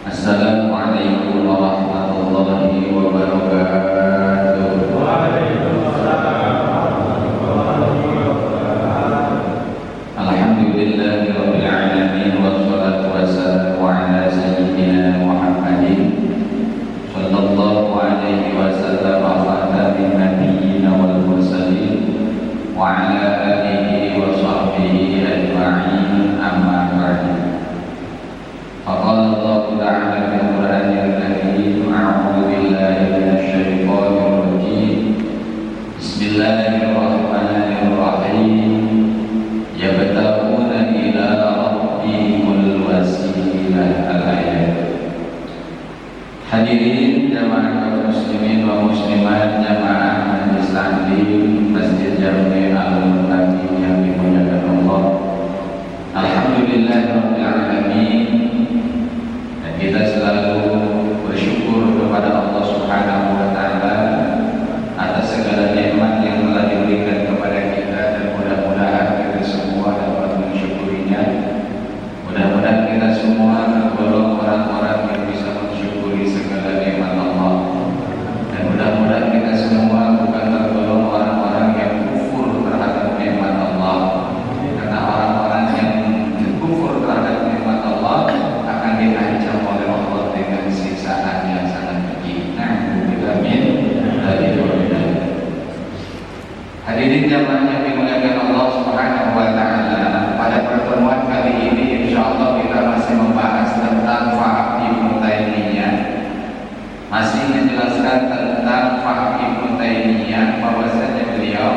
Assalamualaikum warahmatullahi wabarakatuh. Waalaikumsalam warahmatullahi wabarakatuh. Alhamdulillahirabbil alamin wassalatu wassalamu ala sayyidina Muhammadin sallallahu alaihi wasallam khatamin nabiyyin wal mursalin wa ala alihi wa sahbihi ajma'in, amma ba'du. Faqala Allah ta'ala fil Qur'anil Karim, a'udzu billahi minasy syaithanir rajim. Bismillahirrahmanirrahim. Yabtaguna ila rabbihimul wasilah. Al-ayat. Hadirin jamaah kaum muslimin wa muslimat, jamaah majelis taklim Masjid Jami' Al-Muttaqin yang dimuliakan Allah. Alhamdulillahirabbil alamin. Dan kita selalu bersyukur kepada Allah Subhanahu wa taala atas segala nikmat yang telah diberikan kepada kita, dan mudah-mudahan kita semua dapat mensyukurinya. Mudah-mudahan kita semua tergolong orang-orang yang bisa mensyukuri segala nikmat Allah, dan mudah-mudahan kita semua bukan tergolong orang-orang yang kufur terhadap nikmat Allah, karena orang-orang yang kufur terhadap nikmat Allah akan diancam oleh Allah dengan siksaan yang sangat keji. Na'udzubillah min dzalik. Hadirin jamaah yang dimuliakan Allah Subhanahu wa taala, pada pertemuan kali ini insyaallah kita masih membahas tentang Faham Ibnu Taimiyah. Masih menjelaskan tentang Faham Ibnu Taimiyah, bahwasanya beliau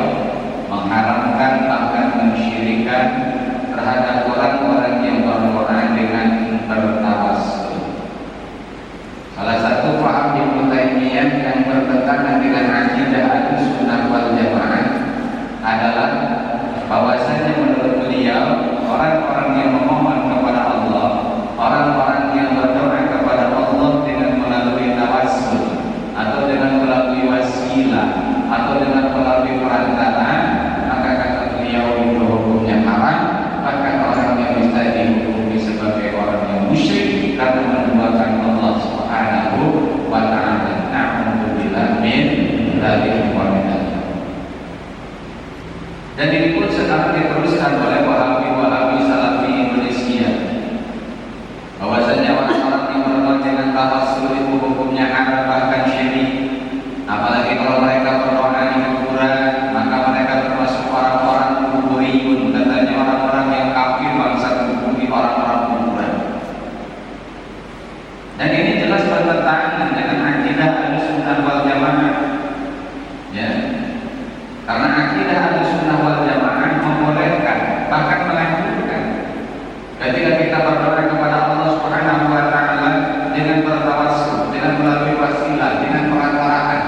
mengharamkan bahkan mensyirikkan terhadap orang-orang yang berdoa dengan bertawassul. Salah satu Faham Ibnu Taimiyah yang bertentangan dengan akidah Ahlussunnah wal Jamaah adalah bahwasanya menurut beliau orang-orang yang memohon kepada Allah, orang-orang yang berdoa kepada Allah dengan melalui tawassul atau dengan melalui wasilah atau dengan melalui perantara, maka kata beliau itu hukumnya haram, bahkan orang yang bisa dihukumi sebagai orang yang musyrik karena menduakan Allah Subhanahu wa ta'ala. Na'udzubillah min dzalik wa min dzalik. Dan ini pun sekarang diteruskan oleh Wahabi Salafi Indonesia, bahwasanya orang-orang yang berdoa dengan tawassul itu hukumnya haram, bahkan syirik. Apalagi kalau mereka berdoa di kuburan, maka mereka termasuk orang-orang kuburiyun, katanya orang-orang yang kafir, bangsa kuburi orang-orang kuburan. Dan ini jelas bertentangan dengan akidah Ahlussunnah wal Jamaah. Ya. Karena akidah Ahlussunnah wal Jamaah membolehkan, bahkan menganjurkan ketika kita berdoa kepada Allah Subhanahu wa taala dengan bertawassul, dengan melalui wasilah, dengan perantaraan,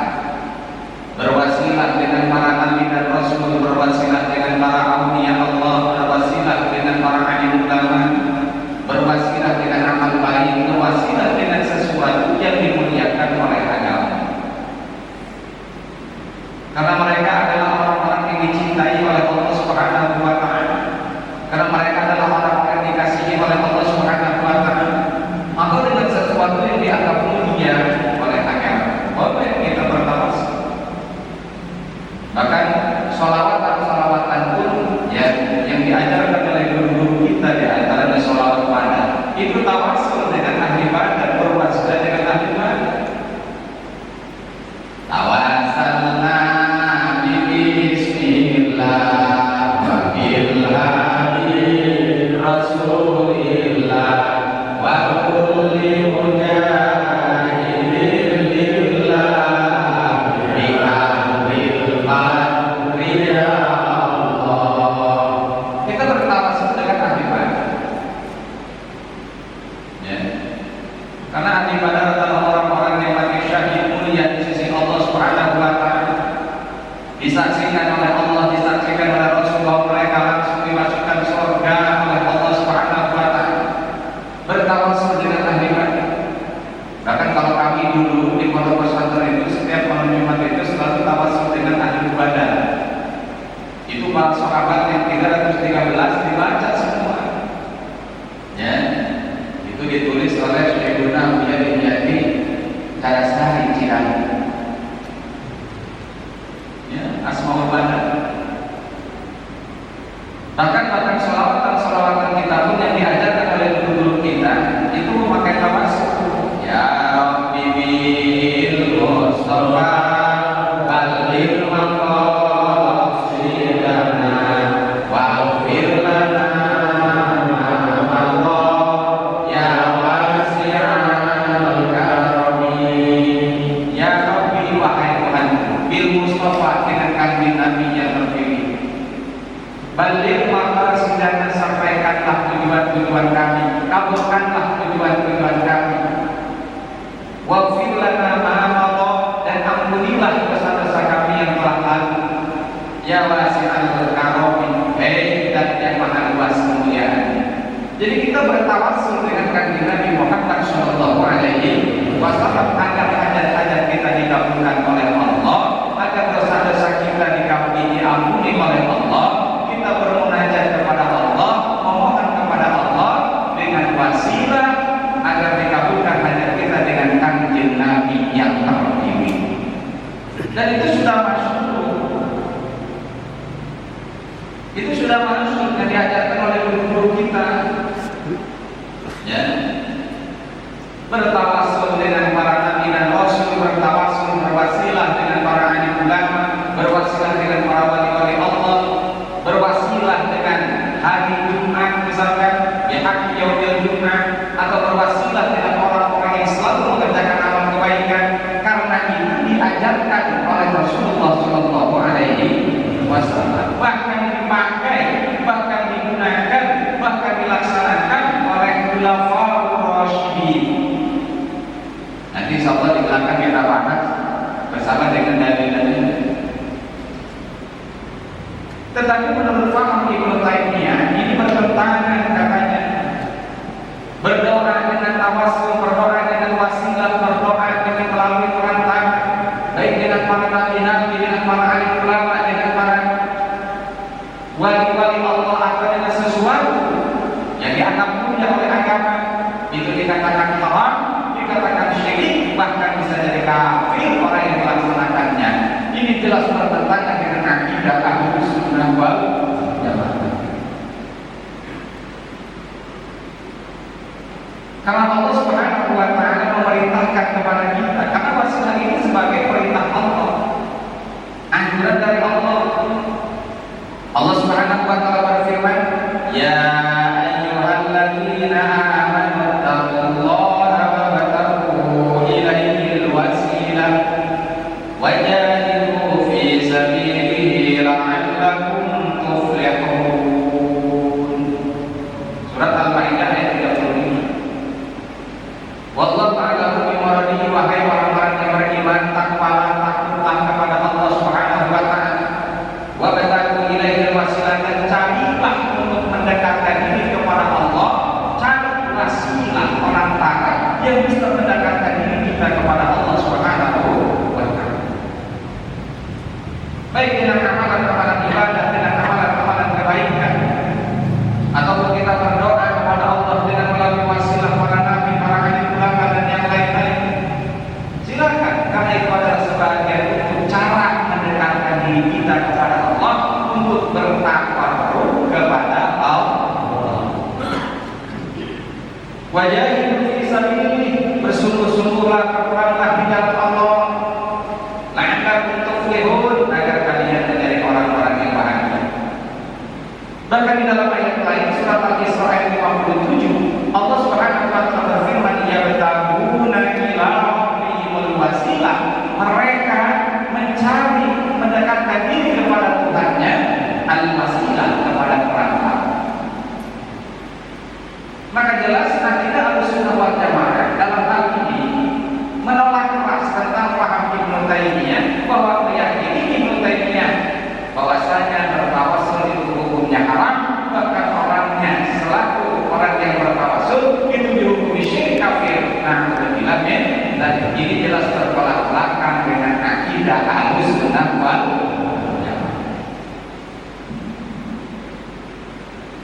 berwasilah dengan para nabi dan rasul, berwasilah dengan para auliya Allah, berwasilah dengan para alim ulama, berwasilah dengan amal baik, berwasilah dengan sesuatu yang dimuliakan oleh agama. Karena mereka adalah orang-orang yang dicintai oleh Allah Subhanahu wa taala. Karena mereka adalah orang-orang yang dikasihi oleh Allah Subhanahu wa taala. Maka dengan sesuatu yang dianggap mulia oleh agama, boleh kita bertawassul. Bahkan sholawatan pun yang diajarkan oleh guru-guru kita di antaranya sholawat pada itu tawassul dengan ahli badan, berwasilah dengan ahli badan. Tawassalna bismillah wa bil hadi rasulillah wa kulli mujahidin lillah bi amril fadri ya Allah. Kita bertawassul dengan ahli badan, ya. Karena ahli badan adalah orang-orang yang mati syahid mulia di sisi Allah Subhanahu wa taala, disaksikan oleh Allah, disaksikan oleh Rasulullah, mereka langsung dimasukkan surga oleh Allah Subhanahu wa taala. Bertawassul dengan ahli badan. Bahkan kalau kami dulu di pondok pesantren itu setiap malam Jumat itu selalu tawassul dengan ahli badan. Itu para sahabat yang 313 dibaca semua. Ya. Itu ditulis oleh Sayyidina tujuan-tujuan kami. Waghfir lana ma madha, dan ampunilah dosa-dosa kami yang telah lalu. Ya wasi'al karami, dan yang maha luas kemuliaan. Jadi kita bertawassul dengan kanjeng Nabi Muhammad sallallahu alaihi wasallam agar hajat-hajat kita dikabulkan oleh Allah, agar dosa-dosa kita diampuni oleh Allah. Kita bermunajat kepada Allah, memohon kepada Allah dengan wasilah agar dikabulkan hajat kita dengan kanjeng Nabi yang terpilih. Dan itu sudah masyhur. Itu sudah masyhur yang diajarkan oleh guru kita. Ya. Bertawassul dengan para nabi dan rasul, bertawassul berwasilah dengan para alim ulama, berwasilah dengan para wali-wali Allah, berwasilah dengan hari Jumat misalkan, ya haki yaumil Jumat, atau berwasilah dengan orang-orang yang selalu mengerjakan amal kebaikan, karena itu diajarkan oleh Rasulullah sallallahu alaihi wasallam, bahkan dipakai, bahkan digunakan, bahkan dilaksanakan oleh khulafaur rasyidin. Nanti insyaallah di belakang kita bahas bersama dengan dalil-dalil. Tetapi menurut paham Ibnu Taimiyah ini bertentangan katanya. Berdoa dengan tawassul, berdoa dengan wasilah, berdoa dengan melalui perantara, baik dengan para nabi-nabi, dengan para alim ulama, dengan para wali-wali Allah, atau dengan sesuatu yang dianggap mulia oleh agama, itu dikatakan haram, dikatakan syirik, bahkan bisa jadi kafir orang yang melaksanakannya. Ini jelas bertentangan dengan akidah Ahlus Sunnah wal Jamaah. Karena Allah Subhanahu wa taala memerintahkan kepada kita, karena wasilah ini sebagai perintah Allah, anjuran dari Allah. Allah Subhanahu wa taala berfirman, "Ya ayyuhalladzina amanu taqullaha wabtaghu ilaihil wasilah wajahidhu fi sabilihi la'allakum tuflihun." Surat Al-Maidah ayat 35. Wallahu a'lamu bimuradihi, wahai orang-orang yang beriman, takwalah, takutlah kepada Allah Subhanahu wa taala. Wabtaghu ilaihil wasilah, dan carilah untuk mendekatkan diri kepada Allah, cari wasilah perantara yang bisa mendekatkan diri kita kepada Allah Subhanahu wa taala. Baik dengan amalan-amalan ibadah, dengan amalan-amalan kebaikan, ataupun kita berdoa kepada Allah dengan melalui wasilah para nabi, para alim ulama dan yang lain-lain. Silakan, karena itu adalah sebagian untuk cara mendekatkan diri kita kepada Allah, untuk bertakarrub kepada Allah. Wajahidu fi sabilillah, bersungguh-sungguhlah, berperanglah di jalan Allah, la'allakum tuflihun, agar kalian menjadi orang-orang yang bahagia. Bahkan di dalam ayat lain surat Al-Isra ayat 57, Allah Subhanahu wa taala berfirman, "Yabtaguna ila rabbihimul wasilah." Mereka mencari, mendekatkan diri kepada Tuhannya, al-wasilah, kepada perantara. Maka jelas akidah Ahlussunnah wal Jamaah dalam hal ini menolak keras tentang paham Ibnu Taimiyah, bahwa meyakini Ibnu Taimiyah bahwasanya bertawassul itu hukumnya haram, bahkan orangnya selaku orang yang bertawassul itu dihukumi syirik kafir. Nah, kemudian dan ini jelas bertolak belakang dengan akidah Ahlussunnah wal Jamaah.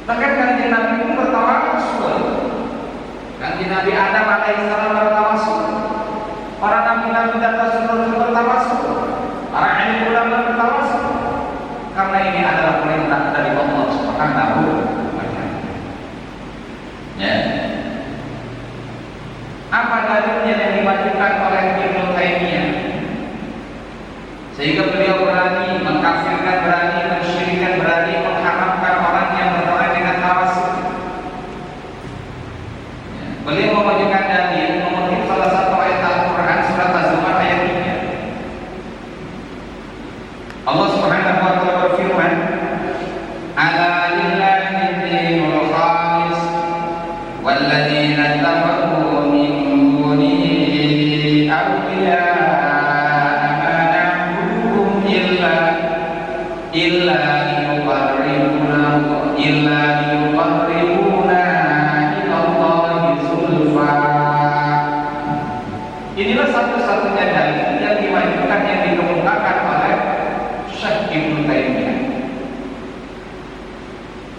Bahkan kanjeng Nabi pun bertawassul. Kanjeng Nabi Adam alaihissalam bertawassul. Para nabi-nabi dan rasul bertawassul. Para alim ulama bertawassul. Karena ini adalah perintah dari Allah Subhanahu wa taala. Ya. Apa dalilnya yang diwajibkan oleh Ibnu Taimiyah sehingga beliau berani mengkafirkan, berani mensyirikkan, berani mengharamkan orang yang berdoa dengan tawassul? Beliau memajukan dalil mengutip salah satu ayat Al-Quran surat Az-Zumar ayat 3. Allah Subhanahu wa taala berfirman, "Ala lillahi dinul khalis walladzina Inilah satu-satunya dalil yang diwajibkan yang dikemukakan oleh Syekh Ibnu Taimiyah.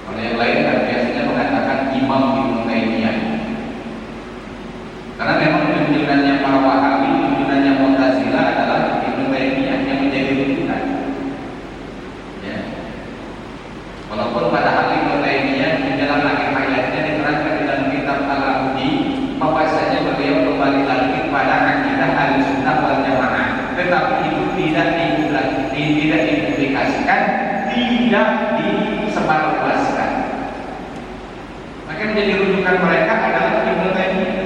Kalau yang lain kan biasanya mengatakan Imam Ibnu Taimiyah. Karena memang junjungannya para Wahabi, junjungannya Mu'tazilah adalah Ibnu Taimiyah yang menjadi rujukan. Ya. Walaupun padahal Ibnu Taimiyah di dalam akhir hayatnya diterangkan di dalam kitab Al-Abdi, bahwasanya beliau kembali lagi kepada akidah Ahlussunnah wal Jamaah, tetapi itu tidak dipublikasikan, tidak disebarluaskan. Maka menjadi rujukan mereka adalah Ibnu Taimiyah.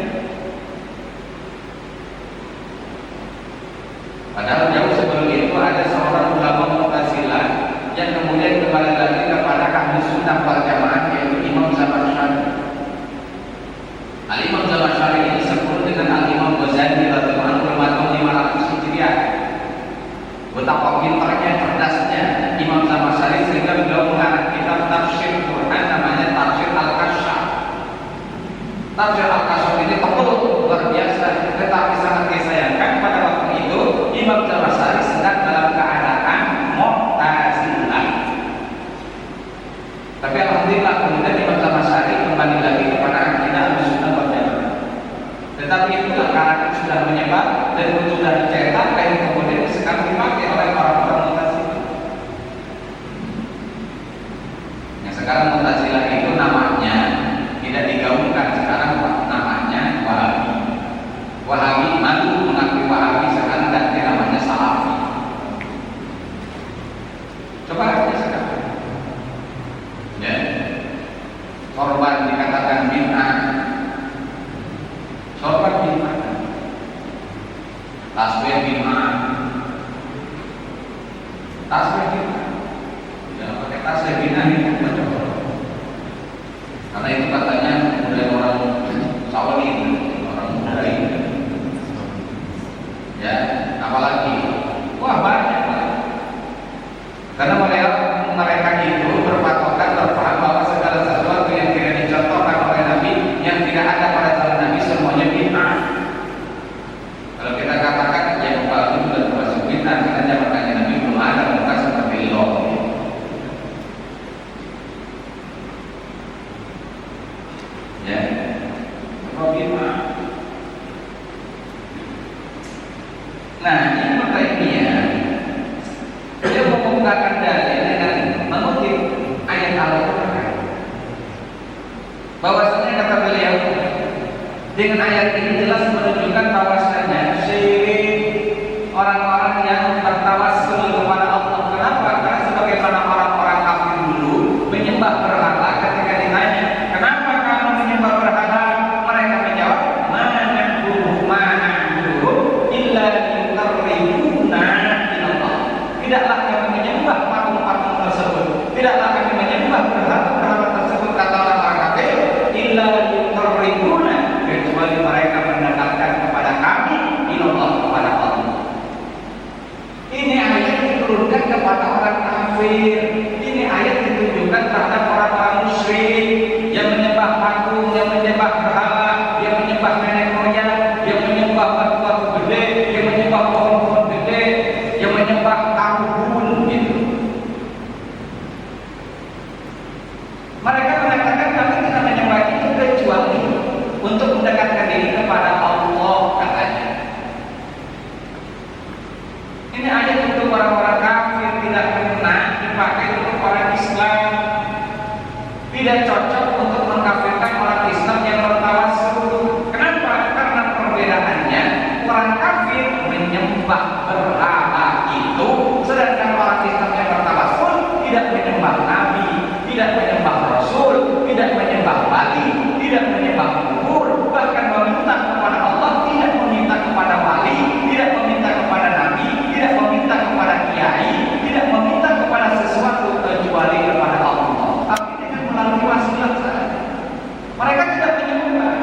Padahal jauh sebelum itu ada seorang ulama Mu'tazilah yang kemudian kembali lagi kepada Ahlussunnah wal Jamaah, yaitu Imam Zamakhsyari. Al-Imam Zamakhsyari ini sepuluh dengan Al-Imam Ghazali radhiyallahu anhu tahun 500 Hijriah. Betapa pintarnya, cerdasnya Imam Zamakhsyari sehingga beliau mengarang kitab tafsir Quran namanya Tafsir Al-Kasyaf. Tafsir Al-Kasyaf ini tebal luar biasa, tetapi sangat disayangkan pada waktu itu Imam Zamakhsyari sedang dalam keadaan Mu'tazilah. Tapi alhamdulillah kemudian Imam Zamakhsyari kembali lagi kepada akidah Ahlussunnah wal Jamaah. Tetapi itulah karena sudah menyebar dan sudah dicetak dan kemudian sekarang dipakai oleh para Mu'tazilah. Yang sekarang Mu'tazilah itu namanya tidak digaungkan, sekarang namanya Wahabi. Wahabi malu mengakui Wahabi, sekarang ganti namanya Salafi. Coba aja sekarang. Ya, korban dikatakan bid'ah, sorban bid'ah, tasbih bid'ah, tasbih bid'ah. Jangan pakai tasbih bid'ah itu macam karena itu katanya kemudian orang Saudi, orang Budai. Ya, apalagi wah banyak. Karena mereka itu berpatokan berpaham bahwa segala sesuatu yang tidak dicontohkan oleh Nabi, yang tidak ada pada zaman Nabi, semuanya bid'ah. Kalau kita katakan yang baru sudah termasuk bid'ah, karena zaman Nabi belum ada muka seperti itu. Ya, apa bid'ah? Nah, ini makanya dia mengungkapkan dalil dengan mengutip ayat Al-Quran. Bahwasanya kata beliau, dengan ayat ini jelas menunjukkan bahwasanya syirik orang-orang yang bertawassul kepada Allah. Kenapa? Karena sebagaimana orang-orang kafir dulu menyembah berhala, ketika ditanya, kenapa kamu menyembah berhala? Mereka menjawab, mana illa yuqarribuna ilallah. Tidaklah kami menyembah patung-patung tersebut, tidaklah kami menyembah berhala tersebut, kata orang kafir, illa yuqarribuna, kecuali mereka mendekatkan kepada kami ilallah, kepada Allah. Ini ayat diturunkan kepada orang kafir. Ini ayat ditujukan terhadap orang-orang musyrik yang menyembah patung, yang menyembah berhala, yang menyembah nenek moyang, yang menyembah batu-batu gede, yang menyembah pohon-pohon gede, yang menyembah karbun gitu. Mereka mengatakan kami tidak menyembah itu kecuali untuk mendekatkan diri kepada Allah, katanya. Ini ayat untuk orang-orang kafir, tidak pernah dipakai untuk orang Islam. Tidak cocok untuk mengkafirkan orang Islam yang bertawassul. Kenapa? Karena perbedaannya, orang kafir menyembah berhala itu, sedangkan orang Islam yang bertawassul tidak menyembah Nabi, tidak menyembah Rasul, tidak menyembah wali, tidak menyembah kubur, bahkan meminta kepada Allah, tidak meminta kepada wali, tidak meminta kepada Nabi, tidak meminta kepada kiai, tidak meminta kepada sesuatu kecuali kepada Allah. Tapi dengan melalui wasilah saja. Mereka tidak menyembah.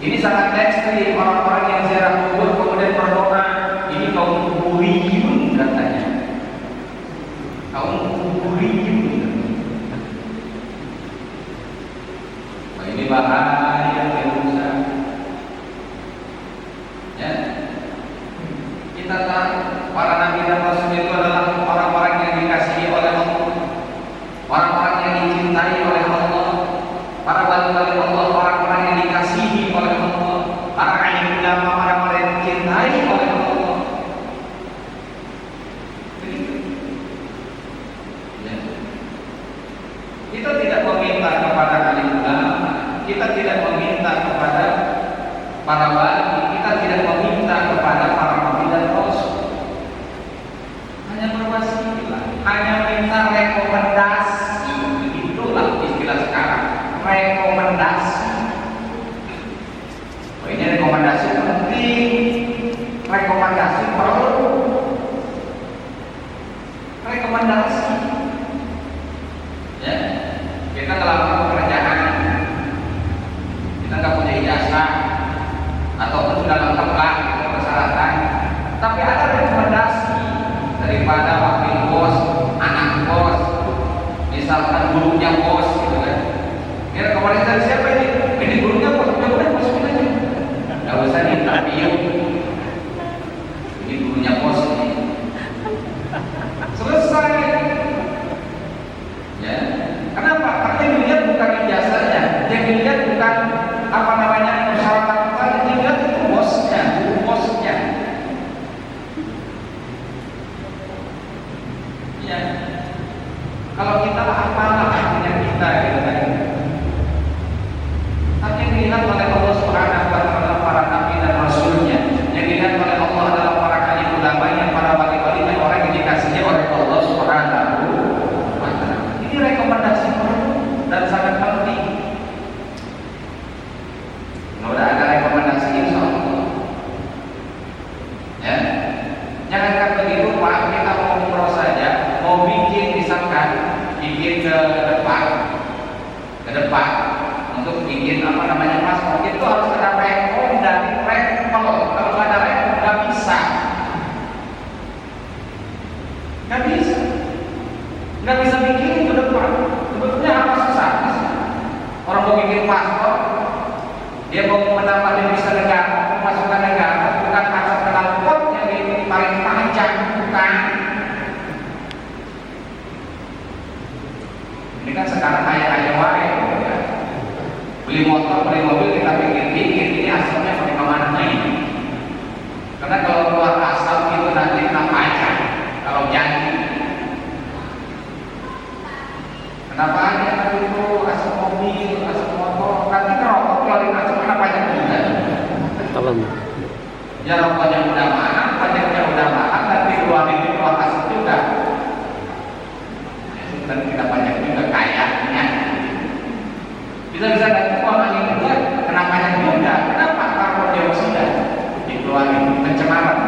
Ini sangat ekstrim orang-orang yang ziarah kubur kemudian berdoa. Ini kaum kuburiyun katanya. Kaum kuburiyun. Nah, ini bahaya yang rusak. sahabat oleh Allah, orang-orang yang dikasihi oleh Allah, para alim ulama, orang-orang yang dicintai oleh Allah. Begitu. Ya. Kita tidak meminta kepada alim ulama, kita tidak meminta kepada para wali, kita tidak meminta kepada para nabi dan rasul. Hanya berwasilah, hanya minta rekomendasi. Itulah istilah sekarang, rekomendasi. Oh, ini rekomendasi penting, rekomendasi perlu, rekomendasi. Ya, kita ngelamar pekerjaan, kita nggak punya ijazah, ataupun sudah lengkap lah gitu persyaratan, tapi ada rekomendasi daripada wakil bos, anak bos, misalkan gurunya bos gitu kan. Ini rekomendasi dari siapa ini? Ini gurunya bos, ya udah masukin aja, nggak usah diinterview. Ini gurunya bos ini. Selesai. Ya, kenapa? Karena yang dilihat bukan ijazahnya, yang dilihat bukan apa namanya persyaratan, yang dilihat itu bosnya, guru bosnya. Ya, kalau kita apalah artinya kita gitu kan. Tapi yang dilihat oleh Allah Subhanahu wa taala para nabi dan rasulnya, yang dilihat oleh Allah adalah para alim ulamanya, para wali-wali dan orang yang dikasihi oleh Allah Subhanahu wa taala. Ini rekomendasi perlu dan sangat penting. Kalau ada rekomendasi insya Allah. Ya, jangankan begitu Pak, kita mau umroh saja, mau bikin misalkan, bikin ke depan untuk bikin apa namanya paspor, itu harus ada rekom dan rekol. Kalau nggak ada rekom nggak bisa, nggak bisa bikin ke depan. Sebetulnya apa susah? Orang mau bikin paspor, dia mau menambah devisa negara, memasukkan negara, bukan asal kenal pot yang paling panjang, bukan. Ini kan sekarang kayak wae, ya. Beli motor, beli mobil kita pikir-pikir ini asalnya pakai kemana ini? Karena kalau keluar asal itu nanti kena pajak kalau janji. Kenapa ada itu asal mobil, asal motor, nanti ngerokok keluarin asal kena pajak juga. Ya rokoknya udah mahal, pajaknya udah mahal, nanti keluarin itu keluar asal juga. Dan kita pajak juga kayaknya. Bisa-bisa nanti uang ini dia kena pajak juga. Kenapa? Karbon dioksida dikeluarin, pencemaran.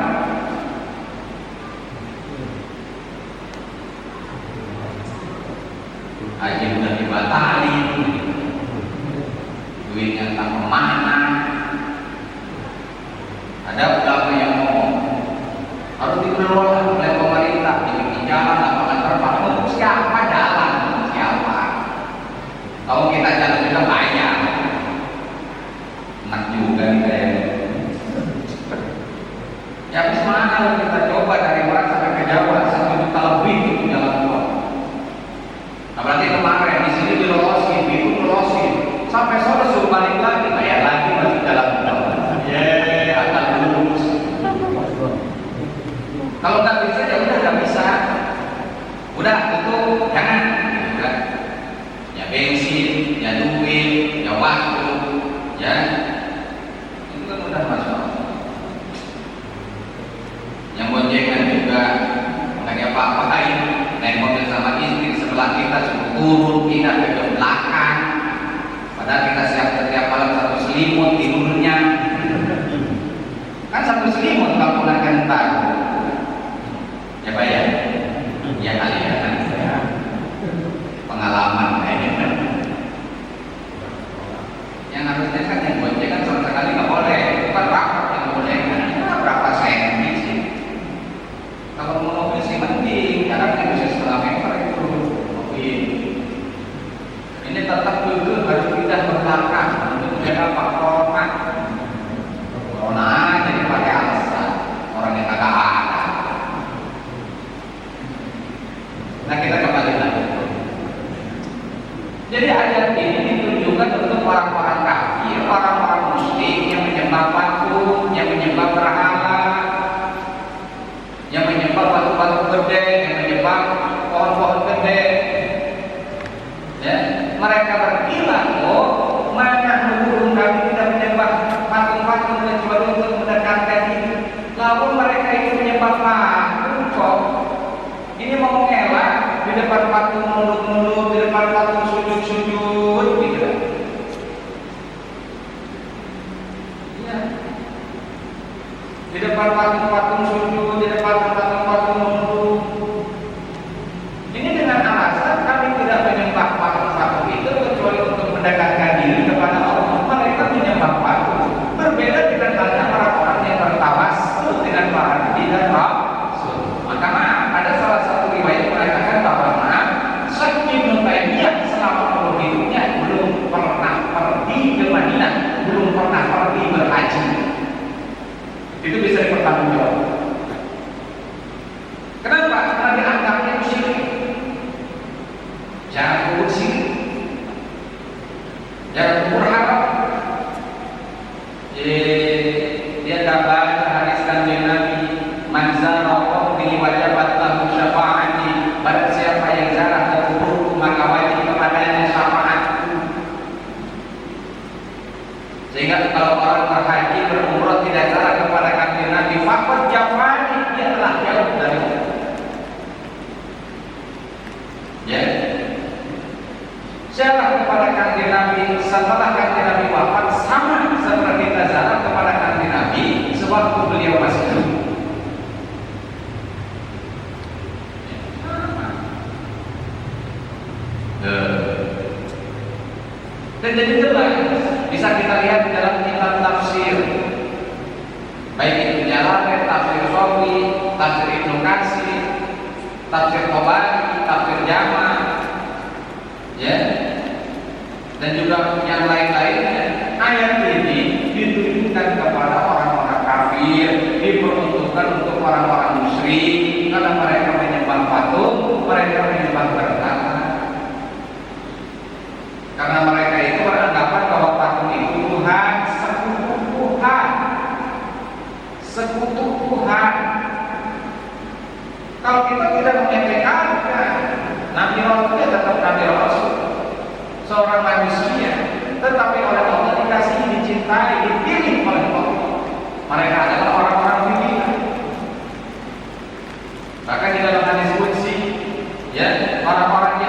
Haji udah dibatalin, duitnya tak kemana. Ada ulama yang ngomong harus dikelola oleh pemerintah, dibikin jalan, lapangan terbang. Untuk siapa jalan? Siapa? Kalau kita jalan juga bayar. Enak juga nih kayaknya. Ya habis mana kita coba dari Merak sampai ke Jawa 1 juta lebih itu jalan tol. Apalagi kemarin di sini dilolosin, itu dilolosin, sampai sore suruh balik lagi, bayar lagi masih jalan tol. Akan lurus. Kalau nggak bisa ya udah nggak bisa. Udah itu jangan. Ya bensin, ya duit, ya waktu, ya itu kan udah masuk. Yang boncengan juga makanya apa-apain naik mobil sama istri sebelah kita suruh turun, kita ke belakang. Padahal kita siap setiap malam satu selimut tidurnya. Kan satu selimut kalau pulang kentar. Ya Pak ya? Ya kali ya kan saya pengalaman kayaknya. Yang harusnya kan yang boncengan sama sekali nggak boleh, bukan rapat yang boleh. Nah, berapa senti sih? Kalau mau mobil sih mending, jaraknya bisa setengah meter itu mobil. Ini tetap juga harus pindah ke belakang untuk menjaga Pak Corona. Corona aja dipakai alasan orang yang kagak ada. Nah kita kembali lagi. Jadi ayat ini ditunjukkan untuk orang-orang kafir, orang-orang musyrik yang menyembah patung, yang menyembah berhala, yang menyembah batu-batu gede, yang menyembah pohon-pohon gede. Ya, mereka berbilang, oh, mana menurut kami tidak menyembah patung-patung kecuali untuk mendekatkan diri. Lalu mereka itu menyembah patung kok. Ini mau mengelak di depan patung mulut-mulut, di depan patung sujud-sujud, gitu. Ya. Di depan patung-patung sujud, di depan patung-patung mulut. Ini dengan alasan kami tidak menyembah patung-patung itu kecuali untuk mendekatkan diri kepada Allah. Mereka menyembah patung. Berbeda dengan halnya orang-orang yang bertawasul dengan para nabi dan rasul. Maka ada salah satu riwayat mengatakan bahwa Syekh Ibnu Taimiyah selama umur hidupnya belum pernah pergi ke Madinah, belum pernah pergi berhaji. Itu bisa dipertanggungjawabkan. Kenapa? Karena dianggapnya syirik. Jangan kubur syirik, jangan kubur haram. Dia kabar hadis dari Nabi, man zara qabri wajabat lahu syafa'ati. Barang siapa yang ziarah ke kuburku maka wajib kepadanya syafaatku. Sehingga kalau orang berhaji berumrah tidak ziarah kepada kanjeng Nabi, faqad jafani, dia telah jauh dari Allah. Ya. Ziarah kepada kanjeng Nabi setelah kanjeng Nabi wafat sama seperti kita ziarah kepada kanjeng Nabi sewaktu beliau masih hidup. Dan jadi jelas bisa kita lihat di dalam kitab tafsir, baik itu Jalalain, tafsir Sawi, tafsir Ibnu Katsir, tafsir Tabari, tafsir Jama, ya, dan juga yang lain-lainnya. Ayat ini ditujukan kepada orang-orang kafir, diperuntukkan untuk orang-orang musyrik karena mereka menyembah patung, mereka menyembah berhala. Karena mereka itu beranggapan bahwa patung itu Tuhan, sekutu Tuhan. Kalau kita tidak menyetekan, Nabi Rasulnya tetap Nabi Rasul, seorang manusia, tetapi oleh Allah dikasih, dicintai, dipilih oleh Allah. Mereka adalah orang-orang pilihan. Bahkan di dalam hadis qudsi, ya, orang-orang